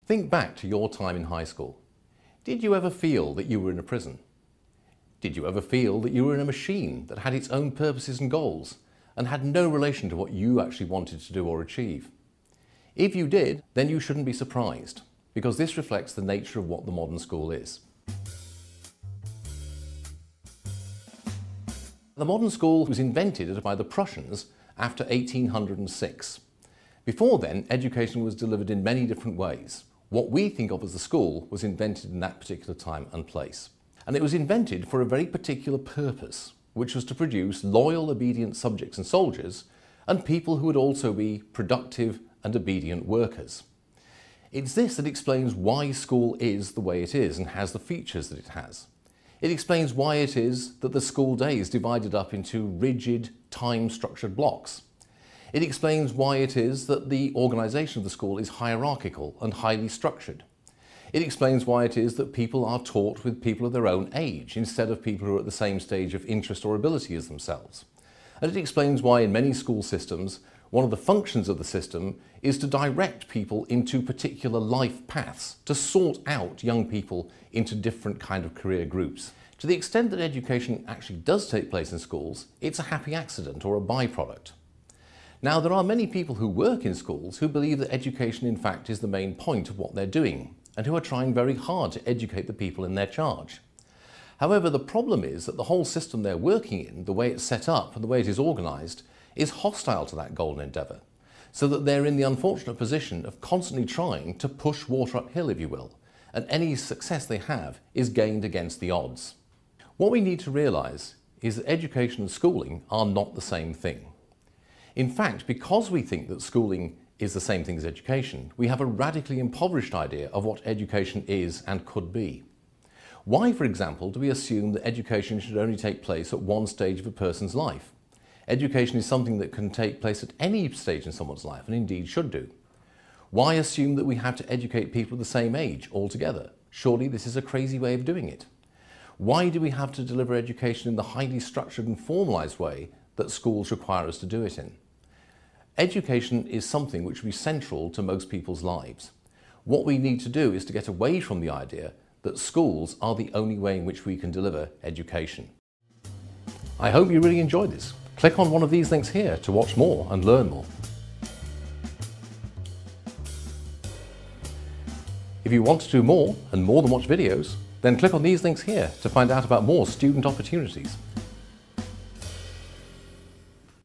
Think back to your time in high school. Did you ever feel that you were in a prison? Did you ever feel that you were in a machine that had its own purposes and goals and had no relation to what you actually wanted to do or achieve? If you did, then you shouldn't be surprised, because this reflects the nature of what the modern school is. The modern school was invented by the Prussians after 1806. Before then, education was delivered in many different ways. What we think of as the school was invented in that particular time and place. And it was invented for a very particular purpose, which was to produce loyal, obedient subjects and soldiers, and people who would also be productive and obedient workers. It's this that explains why school is the way it is and has the features that it has. It explains why it is that the school day is divided up into rigid, time-structured blocks. It explains why it is that the organisation of the school is hierarchical and highly structured. It explains why it is that people are taught with people of their own age instead of people who are at the same stage of interest or ability as themselves. And it explains why in many school systems, one of the functions of the system is to direct people into particular life paths, to sort out young people into different kind of career groups. To the extent that education actually does take place in schools, it's a happy accident or a byproduct. Now, there are many people who work in schools who believe that education in fact is the main point of what they're doing and who are trying very hard to educate the people in their charge. However, the problem is that the whole system they're working in, the way it's set up and the way it is organised, is hostile to that golden endeavour, so that they're in the unfortunate position of constantly trying to push water uphill, if you will, and any success they have is gained against the odds. What we need to realise is that education and schooling are not the same thing. In fact, because we think that schooling is the same thing as education, we have a radically impoverished idea of what education is and could be. Why, for example, do we assume that education should only take place at one stage of a person's life? Education is something that can take place at any stage in someone's life, and indeed should do. Why assume that we have to educate people of the same age altogether? Surely this is a crazy way of doing it. Why do we have to deliver education in the highly structured and formalised way that schools require us to do it in? Education is something which will be central to most people's lives. What we need to do is to get away from the idea that schools are the only way in which we can deliver education. I hope you really enjoyed this. Click on one of these links here to watch more and learn more. If you want to do more and more than watch videos, then click on these links here to find out about more student opportunities.